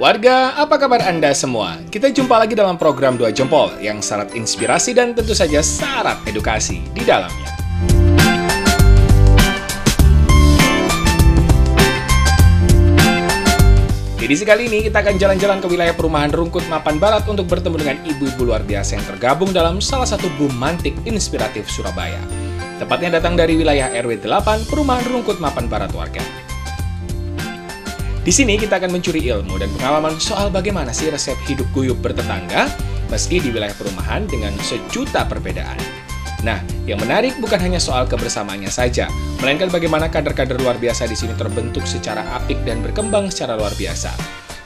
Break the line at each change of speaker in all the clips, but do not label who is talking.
Warga, apa kabar Anda semua? Kita jumpa lagi dalam program Dua Jempol yang syarat inspirasi dan tentu saja syarat edukasi di dalamnya. Di edisi kali ini kita akan jalan-jalan ke wilayah perumahan Rungkut Mapan Barat untuk bertemu dengan ibu-ibu luar biasa yang tergabung dalam salah satu bumantik inspiratif Surabaya. Tepatnya datang dari wilayah RW 8 Perumahan Rungkut Mapan Barat warga. Di sini kita akan mencuri ilmu dan pengalaman soal bagaimana sih resep hidup guyup bertetangga meski di wilayah perumahan dengan sejuta perbedaan. Nah, yang menarik bukan hanya soal kebersamaannya saja, melainkan bagaimana kader-kader luar biasa di sini terbentuk secara apik dan berkembang secara luar biasa.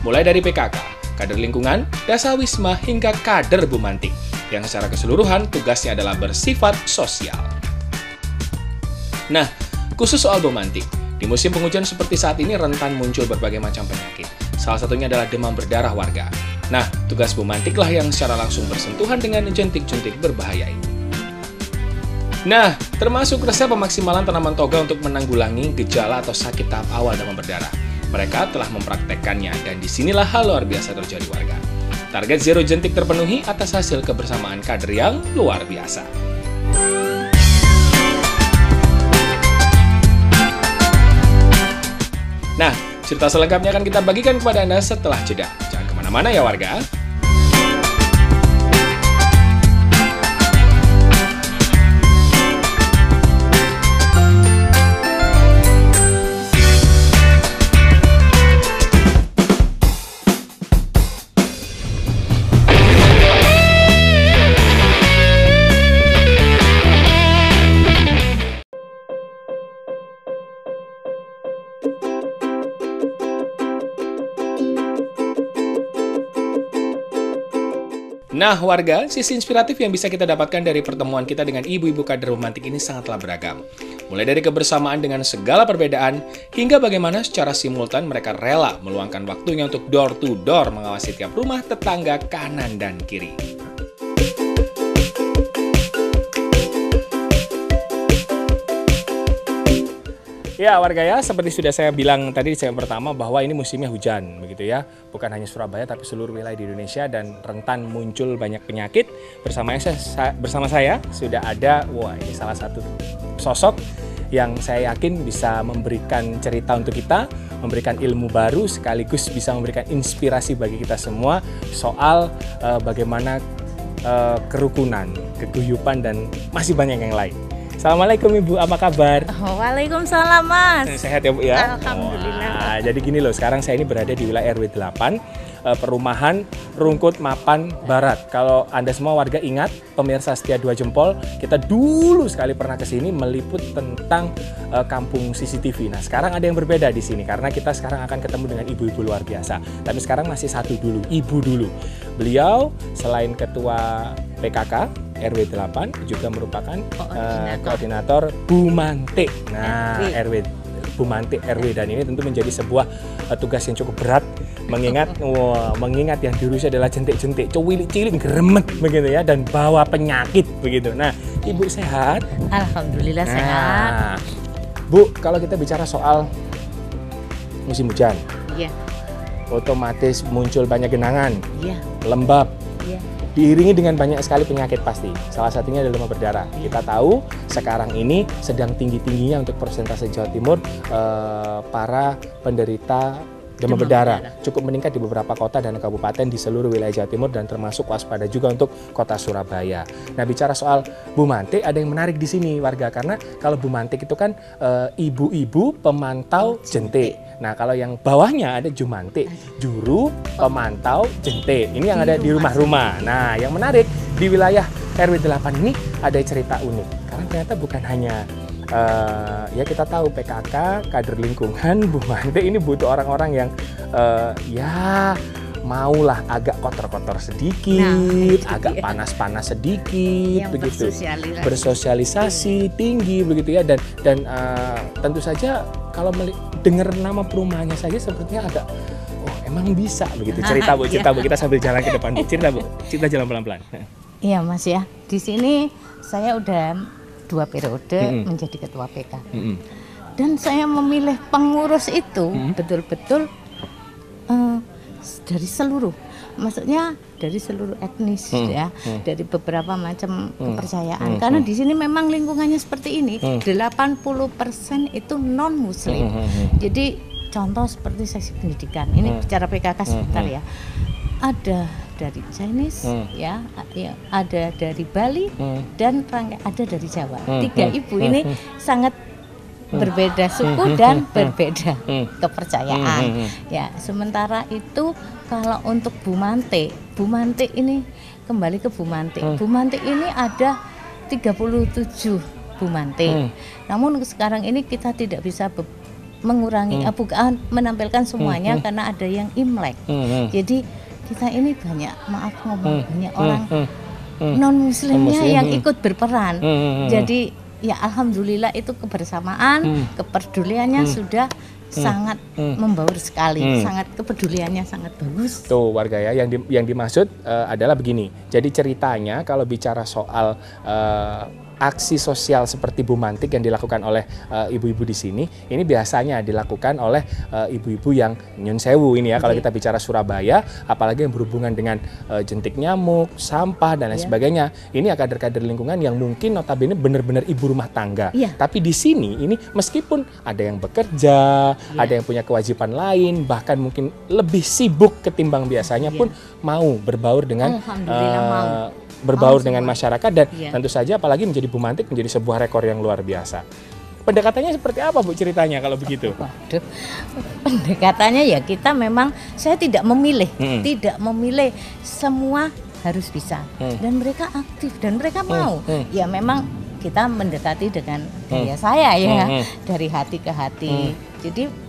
Mulai dari PKK, kader lingkungan, dasawisma hingga kader bumantik yang secara keseluruhan tugasnya adalah bersifat sosial. Nah, khusus soal bumantik, di musim penghujan seperti saat ini rentan muncul berbagai macam penyakit. Salah satunya adalah demam berdarah warga. Nah, tugas bumantiklah yang secara langsung bersentuhan dengan jentik-jentik berbahaya ini. Nah, termasuk resep pemaksimalan tanaman toga untuk menanggulangi gejala atau sakit tahap awal demam berdarah. Mereka telah mempraktekkannya dan disinilah hal luar biasa terjadi warga. Target zero jentik terpenuhi atas hasil kebersamaan kader yang luar biasa. Nah, cerita selengkapnya akan kita bagikan kepada Anda setelah jeda. Jangan kemana-mana ya warga. Nah warga, sisi inspiratif yang bisa kita dapatkan dari pertemuan kita dengan ibu-ibu kader bumantik ini sangatlah beragam. Mulai dari kebersamaan dengan segala perbedaan, hingga bagaimana secara simultan mereka rela meluangkan waktunya untuk door to door mengawasi tiap rumah tetangga kanan dan kiri. Ya warga ya, seperti sudah saya bilang tadi di segmen pertama bahwa ini musimnya hujan begitu ya. Bukan hanya Surabaya tapi seluruh wilayah di Indonesia dan rentan muncul banyak penyakit. Bersama saya sudah ada, ini salah satu sosok yang saya yakin bisa memberikan cerita untuk kita, memberikan ilmu baru sekaligus bisa memberikan inspirasi bagi kita semua soal bagaimana kerukunan, keguyupan dan masih banyak yang lain. Assalamualaikum Ibu, apa kabar?
Waalaikumsalam Mas.
Sehat ya Bu ya?
Alhamdulillah.
Jadi gini loh, sekarang saya ini berada di wilayah RW 8 Perumahan Rungkut Mapan Barat. Kalau Anda semua warga ingat, pemirsa setia Dua Jempol, kita dulu sekali pernah ke sini meliput tentang kampung CCTV. Nah sekarang ada yang berbeda di sini karena kita sekarang akan ketemu dengan ibu-ibu luar biasa. Tapi sekarang masih satu dulu, ibu dulu. Beliau selain ketua PKK RW 8 juga merupakan koordinator bumantik. Nah, RW bumantik RW dan ini tentu menjadi sebuah tugas yang cukup berat mengingat yang diurus adalah jentik-jentik, cilik-cilik, geremet begitu ya dan bawa penyakit begitu. Nah, Ibu sehat?
Alhamdulillah sehat.
Bu, kalau kita bicara soal musim hujan,
Iya.
otomatis muncul banyak genangan,
Iya.
lembab.
Iya.
Diiringi dengan banyak sekali penyakit pasti. Salah satunya adalah demam berdarah. Kita tahu sekarang ini sedang tinggi-tingginya untuk persentase Jawa Timur para penderita demam berdarah. Cukup meningkat di beberapa kota dan kabupaten di seluruh wilayah Jawa Timur dan termasuk waspada juga untuk kota Surabaya. Nah, bicara soal bumantik ada yang menarik di sini warga karena kalau bumantik itu kan ibu-ibu pemantau jentik. Nah, kalau yang bawahnya ada jumantik, juru pemantau jentik. Ini yang ada di rumah-rumah. Nah, yang menarik di wilayah RW 8 ini ada cerita unik. Karena ternyata bukan hanya ya kita tahu PKK, kader lingkungan, bumantik ini butuh orang-orang yang ya maulah agak kotor-kotor sedikit, agak panas-panas sedikit,
yang
begitu, bersosialisasi tinggi begitu ya dan tentu saja kalau dengar nama perumahannya saja sepertinya agak emang bisa begitu. Cerita Bu, kita sambil jalan ke depan. Cerita Bu, cerita jalan pelan-pelan.
Iya Mas ya, di sini saya udah 2 periode menjadi ketua PK. Dan saya memilih pengurus itu betul-betul dari seluruh, maksudnya dari seluruh etnis ya, dari beberapa macam kepercayaan. Karena di sini memang lingkungannya seperti ini, 80% itu non Muslim. Jadi contoh seperti seksi pendidikan. Ini bicara PKK sebentar ya. Ada dari Chinese ya, ada dari Bali dan ada dari Jawa. 3 ibu ini sangat berbeda suku dan berbeda kepercayaan. Ya, sementara itu kalau untuk Bu Mante ini kembali ke Bu Mante. Bu Mante ini ada 37 Bu Mante. Namun sekarang ini kita tidak bisa mengurangi bukan menampilkan semuanya karena ada yang Imlek. Jadi kita ini banyak, maaf ngomong, banyak orang non muslimnya yang ikut berperan. Jadi ya alhamdulillah itu kebersamaan, kepeduliannya sudah sangat membaur sekali, sangat kepeduliannya sangat bagus.
Tuh warga ya, yang dimaksud adalah begini. Jadi ceritanya kalau bicara soal aksi sosial seperti Bu Mantik yang dilakukan oleh ibu-ibu di sini, ini biasanya dilakukan oleh ibu-ibu yang nyun sewu ini ya. Kalau kita bicara Surabaya, apalagi yang berhubungan dengan jentik nyamuk, sampah dan lain sebagainya. Ini ya kader-kader lingkungan yang mungkin notabene benar-benar ibu rumah tangga. Tapi di sini ini meskipun ada yang bekerja, ada yang punya kewajiban lain, bahkan mungkin lebih sibuk ketimbang biasanya pun mau berbaur dengan dengan masyarakat dan tentu saja apalagi menjadi Bu Mantik menjadi sebuah rekor yang luar biasa. Pendekatannya seperti apa Bu ceritanya kalau begitu?
Waduh, pendekatannya ya kita memang saya tidak memilih, semua harus bisa dan mereka aktif dan mereka mau. Ya memang kita mendekati dengan gaya saya ya, dari hati ke hati. Jadi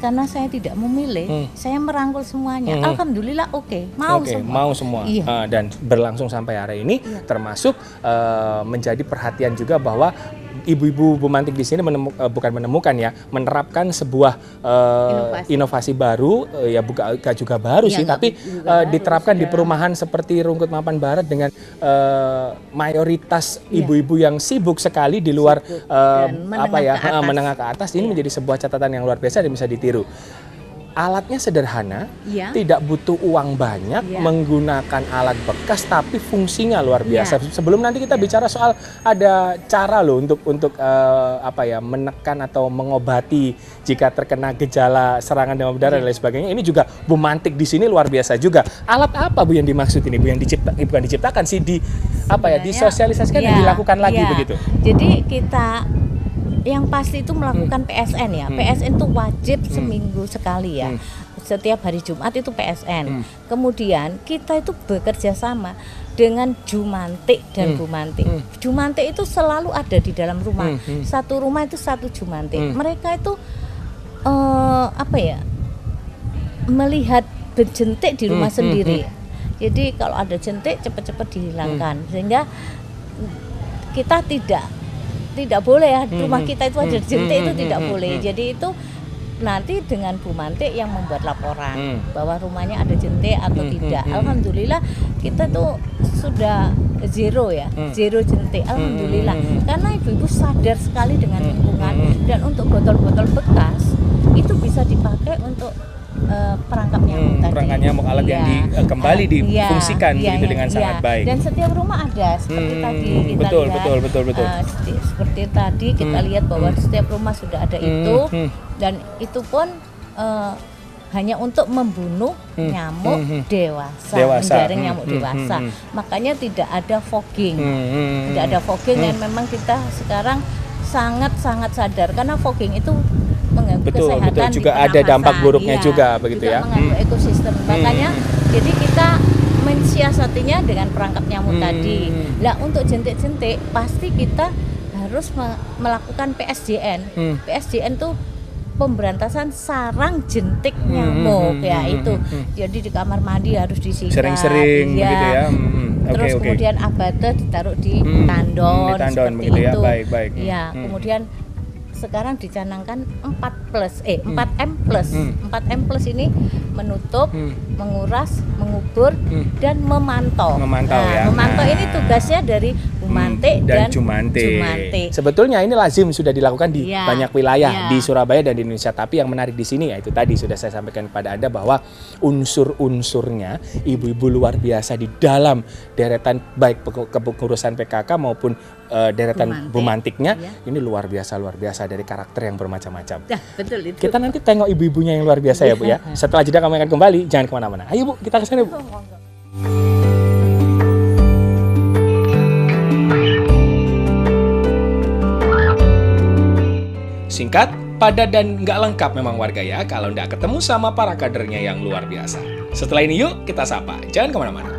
karena saya tidak memilih, saya merangkul semuanya. Alhamdulillah mau semua.
Dan berlangsung sampai hari ini, termasuk menjadi perhatian juga bahwa ibu-ibu Bu Mantik di sini menerapkan sebuah inovasi baru, ya bukan juga baru sih, tapi diterapkan di perumahan seperti Rungkut Mapan Barat dengan mayoritas ibu-ibu yang sibuk sekali di luar menengah ke atas. Ini menjadi sebuah catatan yang luar biasa dan bisa ditiru. Alatnya sederhana, tidak butuh uang banyak, menggunakan alat bekas tapi fungsinya luar biasa. Sebelum nanti kita bicara soal ada cara loh untuk menekan atau mengobati jika terkena gejala serangan demam berdarah dan lain sebagainya. Ini juga Bu Mantik di sini luar biasa juga. Alat apa Bu yang dimaksud ini Bu, yang bukan diciptakan sih, disosialisasikan dan dilakukan lagi begitu.
Jadi kita yang pasti itu melakukan PSN ya. PSN itu wajib seminggu sekali ya. Setiap hari Jumat itu PSN. Kemudian kita itu bekerja sama dengan Jumantik dan Bu Mantik. Jumantik itu selalu ada di dalam rumah. Satu rumah itu satu Jumantik. Mereka itu melihat berjentik di rumah sendiri. Jadi kalau ada jentik cepat-cepat dihilangkan. Sehingga kita tidak boleh ya, rumah kita itu ada jentik itu tidak boleh. Jadi itu nanti dengan Bu Mantik yang membuat laporan bahwa rumahnya ada jentik atau tidak. Alhamdulillah kita tuh sudah zero jentik. Alhamdulillah karena ibu-ibu sadar sekali dengan lingkungan, dan untuk botol-botol bekas itu bisa dipakai untuk perangkap nyamuk tadi.
Perangkap nyamuk, alat yang kembali difungsikan begitu dengan sangat baik.
Dan setiap rumah ada seperti tadi kita lihat. Seperti tadi kita lihat bahwa setiap rumah sudah ada itu, dan itu pun hanya untuk membunuh nyamuk dewasa, menjaring nyamuk dewasa. Makanya tidak ada fogging, dan memang kita sekarang sangat sadar karena fogging itu mengganggu kesehatan,
juga ada dampak buruknya juga begitu ya.
Mengganggu ekosistem. Makanya jadi kita mensiasatinya dengan perangkap nyamuk tadi. Lah untuk jentik-jentik pasti kita harus melakukan PSJN. PSJN itu pemberantasan sarang jentik nyamuk ya itu. Jadi di kamar mandi harus disikat.
Sering-sering begitu ya.
Terus kemudian abate ditaruh di tandon seperti
begitu
itu.
Ya, baik.
Ya, kemudian sekarang dicanangkan 4M+. 4M+ ini menutup, menguras, mengubur dan memantau. Memantau ini tugasnya dari Bu Bumantik dan
Jumantik.
Jumantik.
Sebetulnya ini lazim sudah dilakukan di
Iya,
banyak wilayah
iya.
di Surabaya dan di Indonesia. Tapi yang menarik di sini ya itu tadi sudah saya sampaikan kepada Anda bahwa unsur-unsurnya ibu-ibu luar biasa di dalam deretan baik kepengurusan PKK maupun deretan Bumantiknya ini luar biasa dari karakter yang bermacam-macam.
Ya, betul itu.
Kita nanti tengok ibu-ibunya yang luar biasa ya Bu ya. Setelah jeda kami akan kembali, jangan kemana-mana. Ayo Bu, kita ke sana Bu. Singkat, padat dan nggak lengkap memang warga ya kalau nggak ketemu sama para kadernya yang luar biasa. Setelah ini yuk kita sapa, jangan kemana-mana.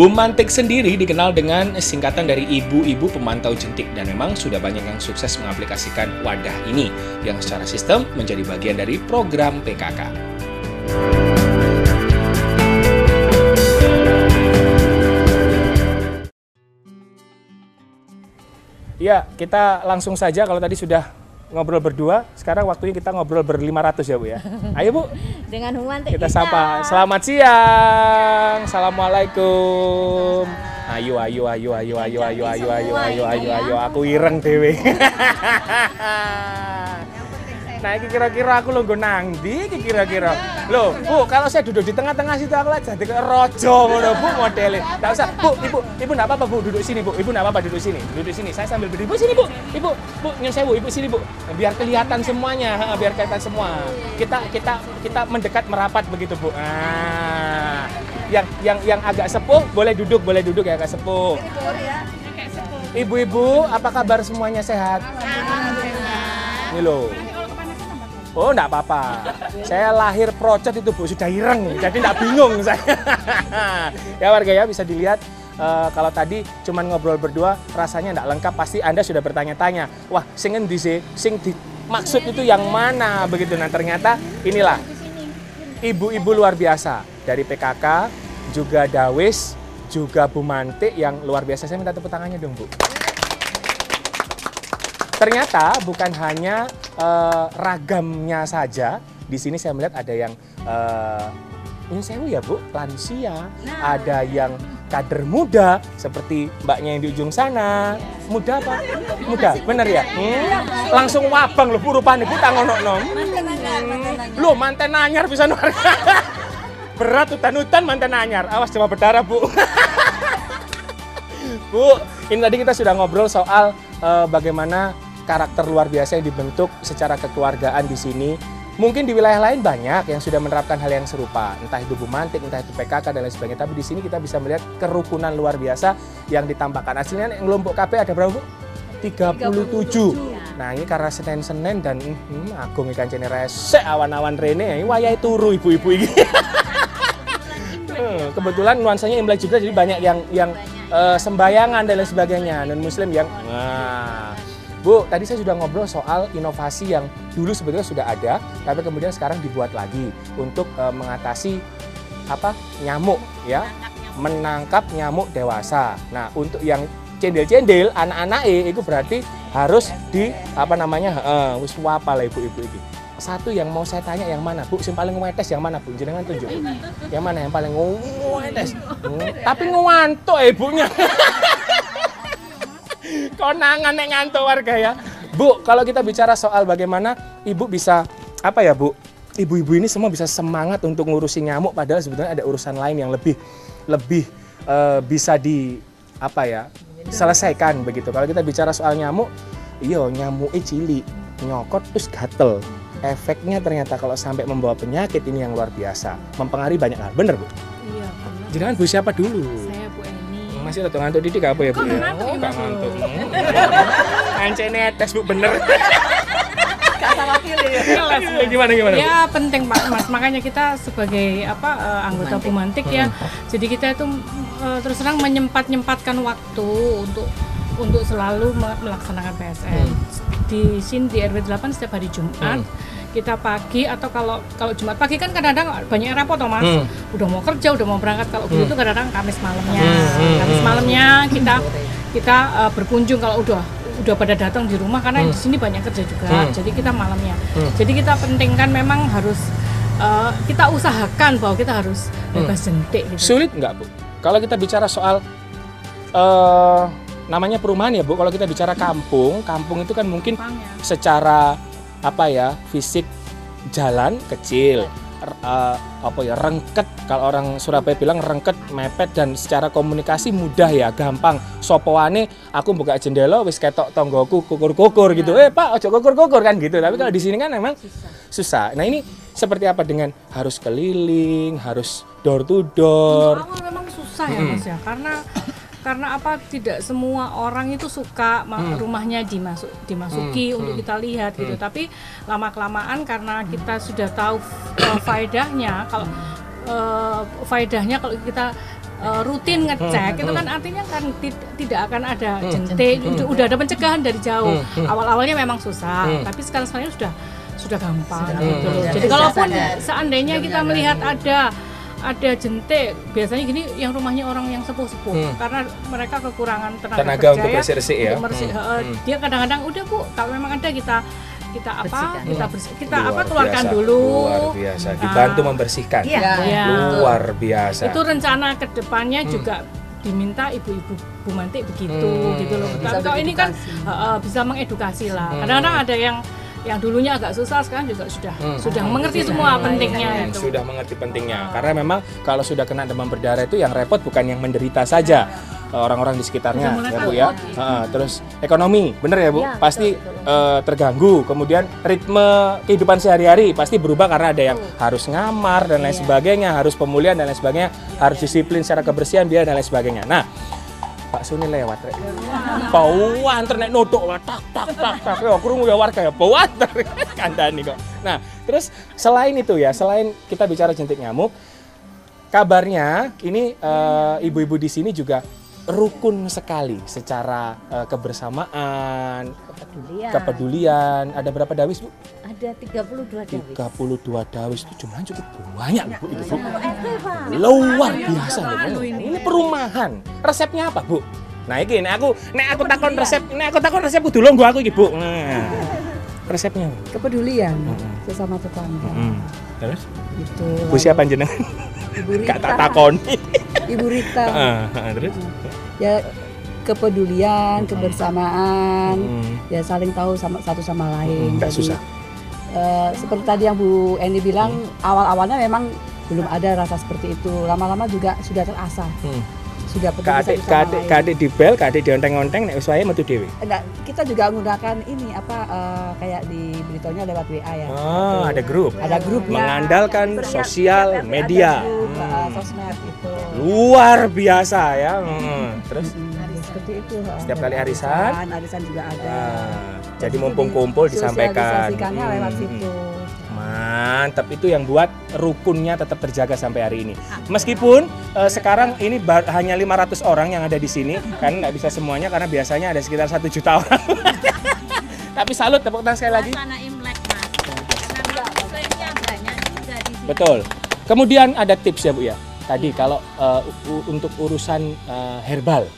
Bumantik sendiri dikenal dengan singkatan dari Ibu-Ibu Pemantau Jentik dan memang sudah banyak yang sukses mengaplikasikan wadah ini yang secara sistem menjadi bagian dari program PKK. Ya, kita langsung saja kalau tadi sudah ngobrol berdua, sekarang waktunya kita ngobrol ber-500 ya Bu ya. Ayo Bu.
Dengan Bumantik
Kita sapa. Selamat siang. Assalamualaikum. Ayo. Aku ireng dewe. Nah, ini kira-kira aku lho nang ndi iki kira-kira. Loh, Bu, kalau saya duduk di tengah-tengah situ aku lah jadi kayak raja ngono, Bu, modelnya. Enggak usah. Bu, Ibu enggak apa-apa, Bu, duduk sini, Bu. Ibu enggak apa-apa duduk sini. Duduk sini. Saya sambil berdiri. Bu, sini, Bu. Ibu, nyun sewu, Ibu sini, Bu. Biar kelihatan semuanya, biar kelihatan semua. Kita mendekat merapat begitu, Bu. Nah, yang agak sepuh boleh duduk yang agak sepuh. Ibu-ibu, apa kabar semuanya sehat? Ini loh. Oh, enggak apa-apa. Saya lahir procot itu Bu, sudah ireng, jadi enggak bingung saya. Ya warga ya, bisa dilihat kalau tadi cuman ngobrol berdua, rasanya enggak lengkap. Pasti Anda sudah bertanya-tanya, wah, sing endi sih? Sing dimaksud itu yang mana? Begitu. Nah, ternyata inilah ibu-ibu luar biasa dari PKK, juga Dawis, juga Bumantik yang luar biasa. Saya minta tepuk tangannya dong, Bu. Ternyata bukan hanya ragamnya saja. Di sini saya melihat ada yang nyun sewu ya Bu, lansia, ada yang kader muda seperti mbaknya yang di ujung sana. Muda apa? Muda, bener ya? Langsung wabang loh Bu rupane Bu tangono-nom. Loh, manten anyar bisa nuar. Berat utan-utan manten anyar. Awas cuma berdarah Bu. Bu, ini tadi kita sudah ngobrol soal bagaimana karakter luar biasa yang dibentuk secara kekeluargaan di sini. Mungkin di wilayah lain banyak yang sudah menerapkan hal yang serupa, entah itu Bumantik, entah itu PKK dan lain sebagainya. Tapi di sini kita bisa melihat kerukunan luar biasa yang ditambahkan. Aslinya yang kelompok KP ada berapa Bu? 37. Nah ini karena Senin dan agung ikan cene resek awan-awan rene, ini wayai turu ibu-ibu ini. Kebetulan nuansanya Imlek juga, jadi banyak yang sembayangan dan lain sebagainya, non Muslim yang Bu, tadi saya sudah ngobrol soal inovasi yang dulu sebetulnya sudah ada, tapi kemudian sekarang dibuat lagi untuk mengatasi nyamuk ya, menangkap nyamuk dewasa. Nah, untuk yang cendil-cendil anak-anak itu berarti harus di wis wapal lah ibu-ibu ini. Satu yang mau saya tanya yang mana Bu? Yang paling ngewetes yang mana Bu? Jenengan tunjuk. Yang mana yang paling ngewetes? Tapi ngewantuk ibunya. Konangan nek ngantuk warga ya. Bu, kalau kita bicara soal bagaimana ibu bisa Bu? Ibu-ibu ini semua bisa semangat untuk ngurusin nyamuk padahal sebetulnya ada urusan lain yang lebih bisa selesaikan begitu. Kalau kita bicara soal nyamuk, nyamuknya cilik, nyokot terus gatel. Efeknya ternyata kalau sampai membawa penyakit ini yang luar biasa, mempengaruhi banyak hal. Bener Bu? Iya, benar. Jangan Bu siapa dulu? Saya Bu Eni. Masih rada ngantuk didik apa ya Bu? Oh, enggak ngantuk. Ancene tes Bu bener. Kata wakil ya. Gimana?
Ya penting Pak Mas, makanya kita sebagai anggota Bumantik ya. Jadi kita itu terus terang menyempatkan waktu untuk selalu melaksanakan PSN. di sini di RW 8 setiap hari Jumat. Kita pagi atau kalau Jumat pagi kan kadang-kadang banyak yang repot toh Mas. Udah mau kerja, udah mau berangkat, kalau begitu kadang-kadang Kamis malamnya. Kamis malamnya kita berkunjung kalau udah pada datang di rumah karena di sini banyak kerja juga. Jadi kita malamnya. Jadi kita pentingkan memang harus kita usahakan bahwa kita harus bebas jentik gitu.
Sulit nggak Bu? Kalau kita bicara soal namanya perumahan ya Bu, kalau kita bicara kampung itu kan mungkin secara fisik jalan kecil, rengket, kalau orang Surabaya bilang rengket, mepet, dan secara komunikasi mudah ya, gampang. Sopoane aku buka jendela wis ketok tonggoku kukur-kukur gitu. Pak, ojo kukur-kukur kan gitu. Tapi kalau di sini kan memang susah. Nah, ini seperti apa dengan harus keliling, harus door to door?
Awal memang susah ya Mas ya, karena apa, tidak semua orang itu suka rumahnya dimasuki untuk kita lihat gitu. Tapi lama-kelamaan karena kita sudah tahu faedahnya, kalau faedahnya kalau kita rutin ngecek itu kan artinya kan tidak akan ada jentik, udah ada pencegahan dari jauh. Awal-awalnya memang susah, tapi sekarang sudah gampang gitu. Jadi kalaupun seandainya kita melihat ada jentik, biasanya gini yang rumahnya orang yang sepuh-sepuh karena mereka kekurangan tenaga kerja
untuk bersih-bersih ya.
Dia kadang-kadang udah Bu, kalau memang ada kita keluarkan dulu.
Luar biasa, dibantu membersihkan. Luar biasa.
Itu rencana kedepannya juga diminta ibu-ibu Bu Mantik begitu gitu loh. Tapi kalau ini kan bisa mengedukasi lah. Kadang-kadang ada yang dulunya agak susah, sekarang juga sudah mengerti semua pentingnya itu.
Sudah mengerti pentingnya. Karena memang kalau sudah kena demam berdarah itu yang repot bukan yang menderita saja, orang-orang di sekitarnya ya Bu ya. Terus ekonomi, bener ya Bu? Pasti terganggu. Kemudian ritme kehidupan sehari-hari pasti berubah karena ada yang harus ngamar dan lain sebagainya, harus pemulihan dan lain sebagainya, harus disiplin secara kebersihan, biaya dan lain sebagainya. Nah, Pak Suni lewat rek. Bauan ternek nodok tak. Ya krungu ya warga ya bauan kandhani kok. Nah, terus selain itu ya, selain kita bicara jentik nyamuk, kabarnya ini ibu-ibu di sini juga rukun sekali secara kebersamaan, kepedulian. Ada berapa dawis, Bu?
Ada 32 dawis.
32 dawis itu jumlahnya cukup banyak, Bu. Itu, Bu. Luar biasa loh. Ini perumahan. Resepnya apa, Bu? Nah, iki nek aku takon resep kudu longgo aku iki, Bu. Nah. Resepnya
kepedulian sesama tetangga.
Terus?
Itu.
Bu siapa jenengan?
Ibu Rita.
Gak tak takoni.
Ibu Rita.
Terus?
Ya kepedulian, kebersamaan, ya saling tahu satu sama lain.
Nggak susah.
Seperti tadi yang Bu Eni bilang, awal-awalnya memang belum ada rasa seperti itu. Lama-lama juga sudah terasah. Sudah peduli satu sama lain.
Kadek di bel, kadek di onteng-onteng, nek wis wae metu dhewe.
Enggak, kita juga menggunakan ini kayak di beritanya lewat WA ya.
Oh, ada grup.
Ada grupnya.
Mengandalkan sosial media.
Ada grup, sosmed itu.
Luar biasa ya. Terus
seperti itu.
setiap kali arisan
juga ada.
Jadi mumpung kumpul disampaikan.
Sosialisasikannya lewat situ.
Mantap, itu yang buat rukunnya tetap terjaga sampai hari ini. Meskipun sekarang ini hanya 500 orang yang ada di sini, kan nggak bisa semuanya karena biasanya ada sekitar 1 juta orang. Tapi salut, tepuk tangan sekali lagi. Betul. Kemudian ada tips ya Bu ya. Tadi kalau untuk urusan herbal,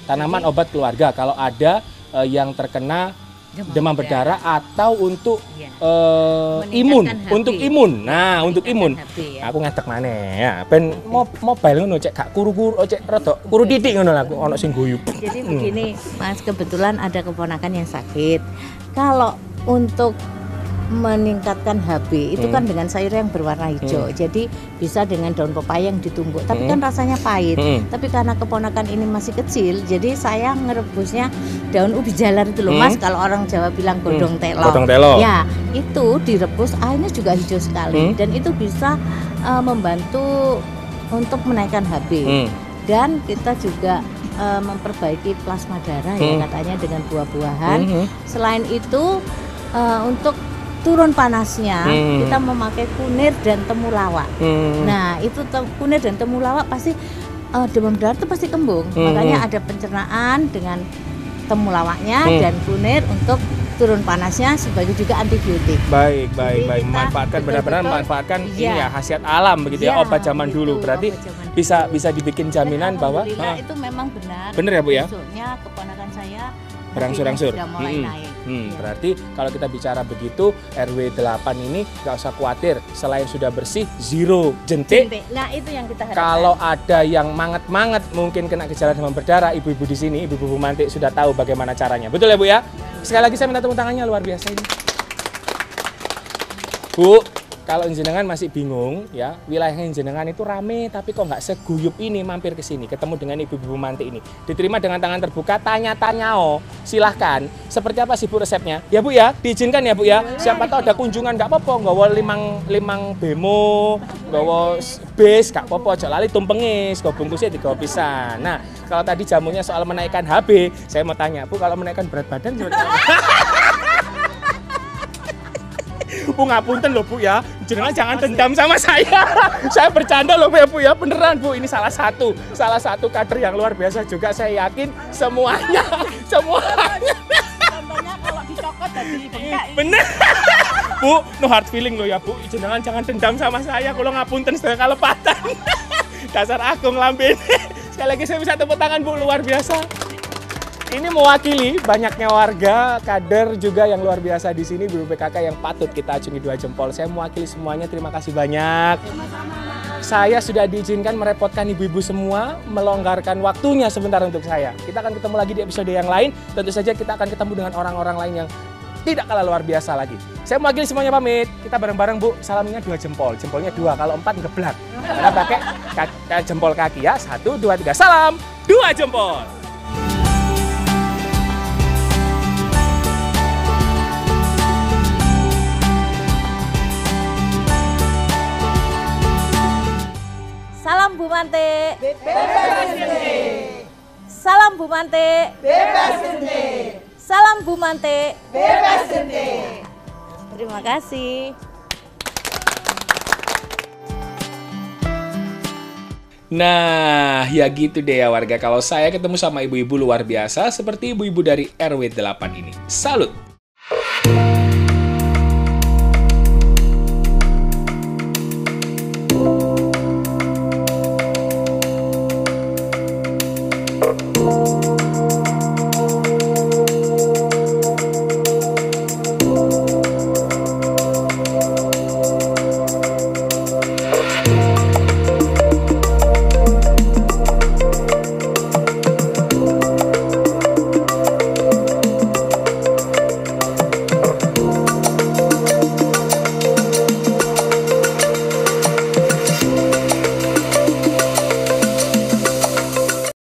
tanaman obat keluarga kalau ada yang terkena demam berdarah atau untuk imun, untuk imun. Nah, untuk imun. Aku ngetek maneh ya. Ben mobile ngono cek gak kuru-kuru, cek rada kuru titik ngono lah ono sing guyu.
Jadi begini, Mas, kebetulan ada keponakan yang sakit. Kalau untuk meningkatkan HB itu kan dengan sayur yang berwarna hijau, jadi bisa dengan daun pepaya yang ditumbuk, tapi kan rasanya pahit. Tapi karena keponakan ini masih kecil, jadi saya ngerebusnya daun ubi jalar itu loh, Mas, kalau orang Jawa bilang godong telo.
Godong telo.
Ya, itu direbus, airnya juga hijau sekali, dan itu bisa membantu untuk menaikkan HB. Dan kita juga memperbaiki plasma darah ya katanya dengan buah-buahan. Selain itu untuk turun panasnya, kita memakai kunir dan temulawak. Nah, itu kunir dan temulawak pasti demam berdarah itu pasti kembung. Makanya ada pencernaan dengan temulawaknya dan kunir untuk turun panasnya sebagai juga antibiotik.
Baik.
Kita
Memanfaatkan benar-benar memanfaatkan ini ya khasiat alam begitu ya, obat zaman dulu. Berarti bisa dibikin jaminan bahwa
itu memang benar.
Benar ya Bu ya?
Besoknya keponakan saya
berangsur-angsur.
sudah mulai naik.
Berarti kalau kita bicara begitu, RW 8 ini nggak usah khawatir, selain sudah bersih, zero jentik.
Nah itu yang kita harapkan.
Kalau ada yang manget-manget mungkin kena gejala demam berdarah, ibu-ibu di sini, ibu-ibu mantik sudah tahu bagaimana caranya. Betul ya Bu ya? Sekali lagi saya minta tepuk tangannya, luar biasa ini. Bu, kalau jenengan masih bingung ya, wilayah jenengan itu rame tapi kok nggak seguyup ini, mampir ke sini ketemu dengan ibu-ibu mantik ini. Diterima dengan tangan terbuka, tanya-tanya silahkan. Seperti apa sih Bu resepnya? Ya Bu ya, diizinkan ya Bu ya. Siapa tahu ada kunjungan nggak apa-apa, nggawa limang bemo, nggawa bis nggak apa-apa, aja lali tumpengis, nggawa bungkusnya digawa pisan. Nah, kalau tadi jamunya soal menaikkan HB, saya mau tanya Bu, kalau menaikkan berat badan seperti apa? Bu ngapunten loh Bu ya, jangan dendam sama saya. Saya bercanda loh Bu ya, beneran Bu, ini salah satu kader yang luar biasa juga, saya yakin semuanya.
Contohnya kalau dicokot jadi bengkak.
Bener. Bu, no hard feeling loh ya Bu, jangan dendam sama saya kalau ngapunten sedaya kalepatan. Dasar agung lambe. Sekali lagi saya bisa tepuk tangan Bu, luar biasa. Ini mewakili banyaknya warga, kader juga yang luar biasa di sini, Ibu PKK yang patut kita acungi 2 jempol. Saya mewakili semuanya, terima kasih banyak. Saya sudah diizinkan merepotkan ibu-ibu semua, melonggarkan waktunya sebentar untuk saya. Kita akan ketemu lagi di episode yang lain, tentu saja kita akan ketemu dengan orang-orang lain yang tidak kalah luar biasa lagi. Saya mewakili semuanya pamit, kita bareng-bareng Bu, salamnya 2 jempol, jempolnya 2, kalau 4 ngeblak. Karena pakai jempol kaki ya, 1, 2, 3, salam, 2 jempol.
Salam Bu Mantik.
Bebas jentik.
Salam Bu Mantik.
Bebas jentik.
Salam Bu Mantik.
Bebas jentik.
Terima kasih.
Nah, ya gitu deh ya warga, kalau saya ketemu sama ibu-ibu luar biasa seperti ibu-ibu dari RW 8 ini. Salut!